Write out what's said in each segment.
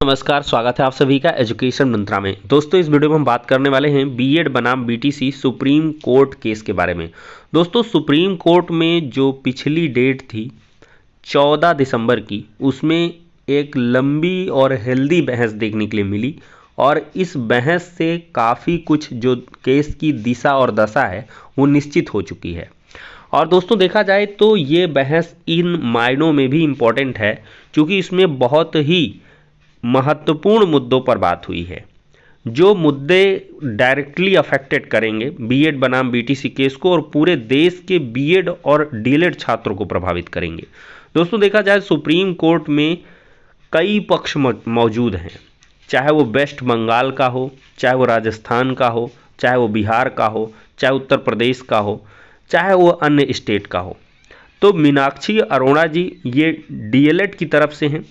नमस्कार, स्वागत है आप सभी का एजुकेशन मंत्रा में। दोस्तों इस वीडियो में हम बात करने वाले हैं बीएड बनाम बीटीसी सुप्रीम कोर्ट केस के बारे में। दोस्तों सुप्रीम कोर्ट में जो पिछली डेट थी 14 दिसंबर की, उसमें एक लंबी और हेल्दी बहस देखने के लिए मिली और इस बहस से काफ़ी कुछ जो केस की दिशा और दशा है वो निश्चित हो चुकी है। और दोस्तों देखा जाए तो ये बहस इन मायनों में भी इम्पॉर्टेंट है क्योंकि इसमें बहुत ही महत्वपूर्ण मुद्दों पर बात हुई है, जो मुद्दे डायरेक्टली अफेक्टेड करेंगे बीएड बनाम बीटीसी केस को और पूरे देश के बीएड और डीएलएड छात्रों को प्रभावित करेंगे। दोस्तों देखा जाए सुप्रीम कोर्ट में कई पक्ष मौजूद हैं, चाहे वो वेस्ट बंगाल का हो, चाहे वो राजस्थान का हो, चाहे वो बिहार का हो, चाहे उत्तर प्रदेश का हो, चाहे वो अन्य स्टेट का हो। तो मीनाक्षी अरोड़ा जी ये डीएलएड की तरफ से हैं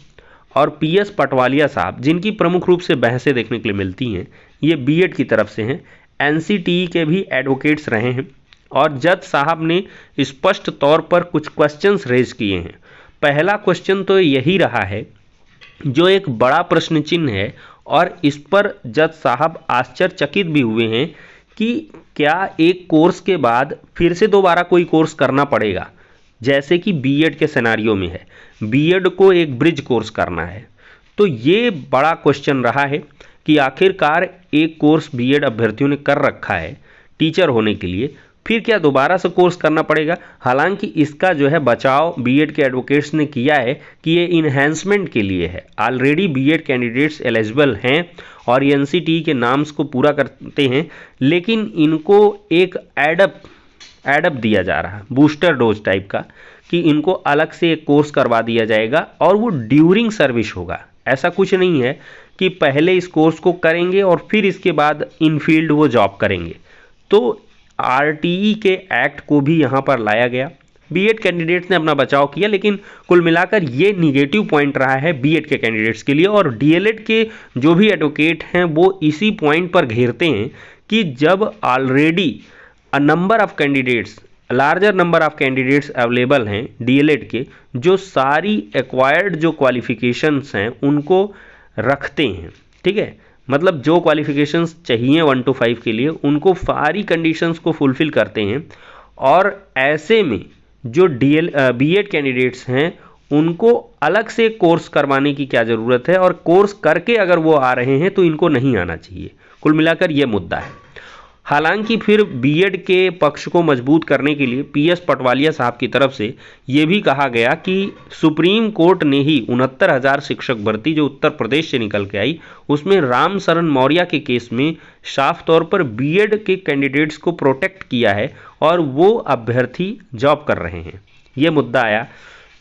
और पीएस पटवालिया साहब जिनकी प्रमुख रूप से बहसें देखने के लिए मिलती हैं, ये बीएड की तरफ से हैं। एनसीटीई के भी एडवोकेट्स रहे हैं और जज साहब ने स्पष्ट तौर पर कुछ क्वेश्चंस रेज किए हैं। पहला क्वेश्चन तो यही रहा है जो एक बड़ा प्रश्न चिन्ह है और इस पर जज साहब आश्चर्यचकित भी हुए हैं कि क्या एक कोर्स के बाद फिर से दोबारा कोई कोर्स करना पड़ेगा, जैसे कि बीएड के सिनेरियो में है। बीएड को एक ब्रिज कोर्स करना है, तो ये बड़ा क्वेश्चन रहा है कि आखिरकार एक कोर्स बीएड अभ्यर्थियों ने कर रखा है टीचर होने के लिए, फिर क्या दोबारा से कोर्स करना पड़ेगा। हालांकि इसका जो है बचाव बीएड के एडवोकेट्स ने किया है कि ये इन्हेंसमेंट के लिए है। ऑलरेडी बीएड कैंडिडेट्स एलिजिबल हैं और एनसीटीई के नाम्स को पूरा करते हैं, लेकिन इनको एक एडअप दिया जा रहा है, बूस्टर डोज टाइप का, कि इनको अलग से एक कोर्स करवा दिया जाएगा और वो ड्यूरिंग सर्विस होगा। ऐसा कुछ नहीं है कि पहले इस कोर्स को करेंगे और फिर इसके बाद इन फील्ड वो जॉब करेंगे। तो आरटीई के एक्ट को भी यहाँ पर लाया गया। बीएड कैंडिडेट्स ने अपना बचाव किया, लेकिन कुल मिलाकर ये निगेटिव पॉइंट रहा है बीएड के कैंडिडेट्स के लिए। और डीएलएड के जो भी एडवोकेट हैं वो इसी पॉइंट पर घेरते हैं कि जब already larger number of candidates available हैं डीएलएड के, जो सारी एक्वायर्ड जो क्वालिफिकेशंस हैं उनको रखते हैं, ठीक है, मतलब जो क्वालिफिकेशंस चाहिए 1 to 5 के लिए उनको सारी कंडीशंस को फुलफिल करते हैं। और ऐसे में जो बीएड कैंडिडेट्स हैं उनको अलग से कोर्स करवाने की क्या ज़रूरत है, और कोर्स करके अगर वो आ रहे हैं तो इनको नहीं आना चाहिए। कुल मिलाकर ये मुद्दा है। हालांकि फिर बीएड के पक्ष को मजबूत करने के लिए पीएस पटवालिया साहब की तरफ से ये भी कहा गया कि सुप्रीम कोर्ट ने ही 69,000 शिक्षक भर्ती जो उत्तर प्रदेश से निकल के आई, उसमें राम शरण मौर्य के केस में साफ तौर पर बीएड के कैंडिडेट्स को प्रोटेक्ट किया है और वो अभ्यर्थी जॉब कर रहे हैं। ये मुद्दा आया,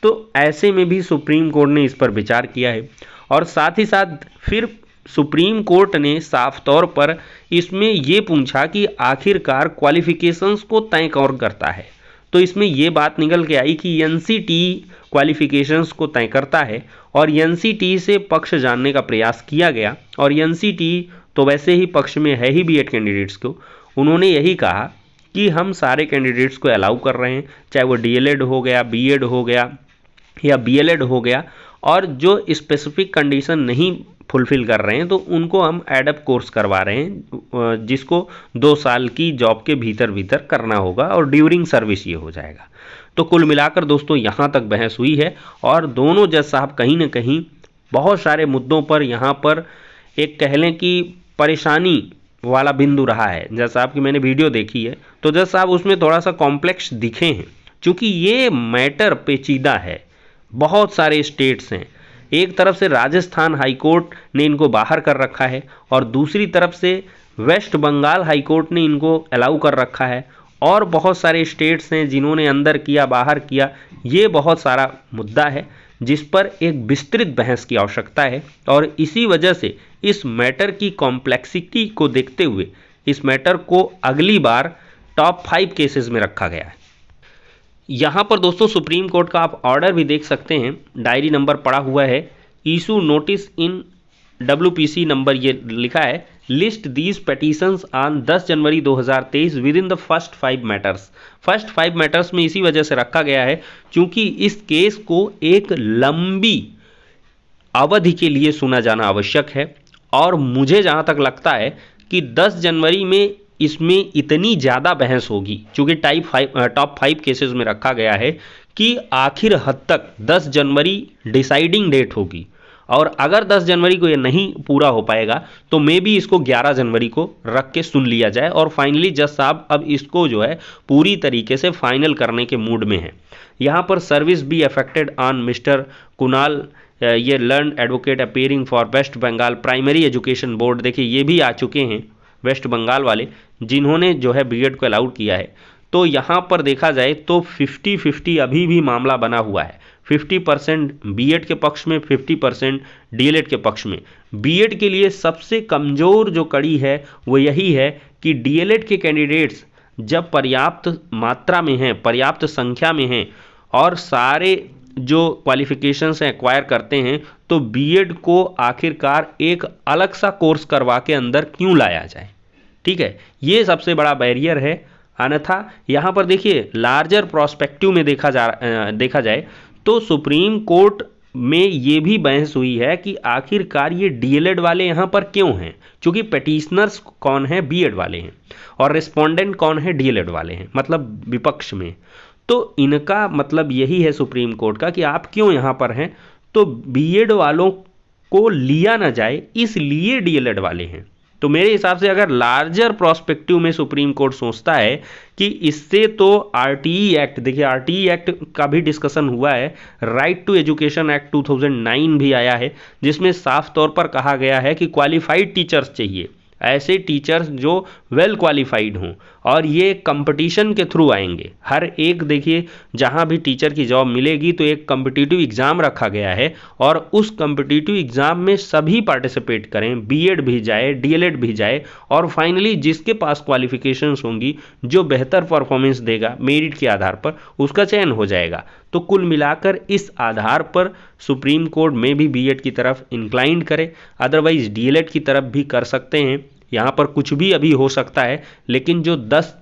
तो ऐसे में भी सुप्रीम कोर्ट ने इस पर विचार किया है। और साथ ही साथ फिर सुप्रीम कोर्ट ने साफ तौर पर इसमें ये पूछा कि आखिरकार क्वालिफिकेशंस को तय कौन करता है। तो इसमें ये बात निकल के आई कि एनसीटीई क्वालिफिकेशंस को तय करता है और एनसीटीई से पक्ष जानने का प्रयास किया गया। और एनसीटीई तो वैसे ही पक्ष में है ही बीएड कैंडिडेट्स को, उन्होंने यही कहा कि हम सारे कैंडिडेट्स को अलाउ कर रहे हैं, चाहे वो डीएलएड हो गया, बीएड हो गया या बीएलएड हो गया, और जो स्पेसिफिक कंडीशन नहीं फुलफिल कर रहे हैं तो उनको हम एडअप कोर्स करवा रहे हैं, जिसको 2 साल की जॉब के भीतर करना होगा और ड्यूरिंग सर्विस ये हो जाएगा। तो कुल मिलाकर दोस्तों यहाँ तक बहस हुई है और दोनों जज साहब कहीं ना कहीं बहुत सारे मुद्दों पर यहाँ पर एक कह लें कि परेशानी वाला बिंदु रहा है। जज साहब की मैंने वीडियो देखी है तो जज साहब उसमें थोड़ा सा कॉम्प्लेक्स दिखे हैं, क्योंकि ये मैटर पेचीदा है। बहुत सारे स्टेट्स हैं, एक तरफ से राजस्थान हाईकोर्ट ने इनको बाहर कर रखा है और दूसरी तरफ से वेस्ट बंगाल हाईकोर्ट ने इनको अलाउ कर रखा है, और बहुत सारे स्टेट्स हैं जिन्होंने अंदर किया बाहर किया। ये बहुत सारा मुद्दा है जिस पर एक विस्तृत बहस की आवश्यकता है और इसी वजह से इस मैटर की कॉम्प्लेक्सिटी को देखते हुए इस मैटर को अगली बार टॉप 5 केसेस में रखा गया है। यहाँ पर दोस्तों सुप्रीम कोर्ट का आप ऑर्डर भी देख सकते हैं, डायरी नंबर पड़ा हुआ है, issue notice in WPC number ये लिखा है, list these petitions on 10 January 2023 with in the first 5 matters. First 5 matters में इसी वजह से रखा गया है क्योंकि इस केस को एक लंबी अवधि के लिए सुना जाना आवश्यक है। और मुझे जहाँ तक लगता है कि 10 जनवरी में इसमें इतनी ज़्यादा बहस होगी, चूँकि टॉप 5 केसेस में रखा गया है कि आखिर हद तक 10 जनवरी डिसाइडिंग डेट होगी, और अगर 10 जनवरी को ये नहीं पूरा हो पाएगा तो मे बी इसको 11 जनवरी को रख के सुन लिया जाए, और फाइनली जज साहब अब इसको जो है पूरी तरीके से फाइनल करने के मूड में है। यहाँ पर service be affected on mister Kunal, ये learned advocate appearing for West Bengal primary education board. देखिए ये भी आ चुके हैं वेस्ट बंगाल वाले, जिन्होंने जो है बीएड को अलाउड किया है। तो यहाँ पर देखा जाए तो 50-50 अभी भी मामला बना हुआ है, 50% बीएड के पक्ष में, 50% डीएलएड के पक्ष में। बीएड के लिए सबसे कमज़ोर जो कड़ी है वो यही है कि डीएलएड के कैंडिडेट्स जब पर्याप्त मात्रा में हैं, पर्याप्त संख्या में हैं और सारे जो क्वालिफिकेशंस हैं एक्वायर करते हैं, तो बीएड को आखिरकार एक अलग सा कोर्स करवा के अंदर क्यों लाया जाए। ठीक है, ये सबसे बड़ा बैरियर है। अन्यथा यहाँ पर देखिए लार्जर प्रोस्पेक्टिव में देखा जाए तो सुप्रीम कोर्ट में ये भी बहस हुई है कि आखिरकार ये डीएलएड वाले यहाँ पर क्यों हैं, क्योंकि पेटिशनर्स कौन है, बीएड वाले हैं, और रिस्पोंडेंट कौन है, डीएलएड वाले हैं, मतलब विपक्ष में। तो इनका मतलब यही है सुप्रीम कोर्ट का कि आप क्यों यहाँ पर हैं, तो बीएड वालों को लिया ना जाए इसलिए डीएलएड वाले हैं। तो मेरे हिसाब से अगर लार्जर प्रोस्पेक्टिव में सुप्रीम कोर्ट सोचता है कि इससे तो आरटीई एक्ट, देखिए आरटीई एक्ट का भी डिस्कशन हुआ है, राइट टू एजुकेशन एक्ट 2009 भी आया है, जिसमें साफ तौर पर कहा गया है कि क्वालिफाइड टीचर्स चाहिए, ऐसे टीचर्स जो वेल क्वालिफाइड हों, और ये कंपटीशन के थ्रू आएंगे। हर एक देखिए जहाँ भी टीचर की जॉब मिलेगी तो एक कम्पिटिटिव एग्ज़ाम रखा गया है, और उस कम्पिटिटिव एग्ज़ाम में सभी पार्टिसिपेट करें, बीएड भी जाए, डीएलएड भी जाए, और फाइनली जिसके पास क्वालिफिकेशंस होंगी, जो बेहतर परफॉर्मेंस देगा मेरिट के आधार पर, उसका चयन हो जाएगा। तो कुल मिलाकर इस आधार पर सुप्रीम कोर्ट में भी बीएड की तरफ इंक्लाइंड करे, अदरवाइज डीएलएड की तरफ भी कर सकते हैं। यहाँ पर कुछ भी अभी हो सकता है, लेकिन जो 10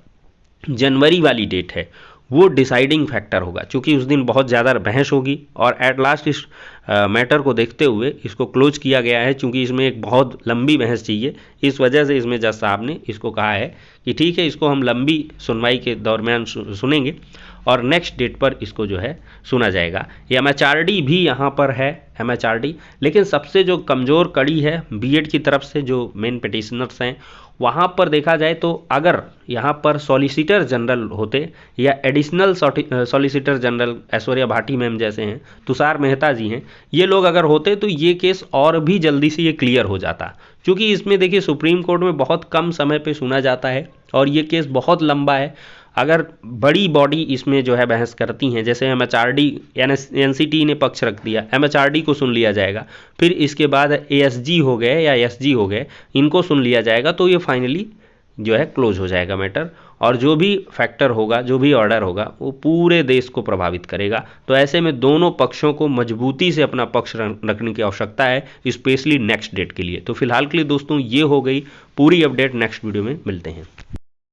जनवरी वाली डेट है वो डिसाइडिंग फैक्टर होगा, क्योंकि उस दिन बहुत ज़्यादा बहस होगी, और एट लास्ट इस मैटर को देखते हुए इसको क्लोज किया गया है, क्योंकि इसमें एक बहुत लंबी बहस चाहिए। इस वजह से इसमें जज साहब ने इसको कहा है कि ठीक है, इसको हम लंबी सुनवाई के दरमियान सुनेंगे और नेक्स्ट डेट पर इसको जो है सुना जाएगा। एमएचआरडी भी यहाँ पर है, एमएचआरडी, लेकिन सबसे जो कमज़ोर कड़ी है बीएड की तरफ से जो मेन पिटिशनर्स हैं, वहाँ पर देखा जाए तो अगर यहाँ पर सॉलिसिटर जनरल होते या additional solicitor general Aishwarya Bhati ma'am जैसे हैं, तुषार मेहता जी हैं, ये लोग अगर होते तो ये केस और भी जल्दी से ये क्लियर हो जाता, क्योंकि इसमें देखिए सुप्रीम कोर्ट में बहुत कम समय पे सुना जाता है और ये केस बहुत लंबा है। अगर बड़ी बॉडी इसमें जो है बहस करती हैं, जैसे एमएचआरडी, एनसीटी ने पक्ष रख दिया, एमएचआरडी को सुन लिया जाएगा, फिर इसके बाद एएसजी हो गए या एसजी हो गए, इनको सुन लिया जाएगा, तो ये फाइनली जो है क्लोज हो जाएगा मैटर, और जो भी फैक्टर होगा, जो भी ऑर्डर होगा, वो पूरे देश को प्रभावित करेगा। तो ऐसे में दोनों पक्षों को मजबूती से अपना पक्ष रखने की आवश्यकता है, स्पेशली नेक्स्ट डेट के लिए। तो फिलहाल के लिए दोस्तों ये हो गई पूरी अपडेट, नेक्स्ट वीडियो में मिलते हैं।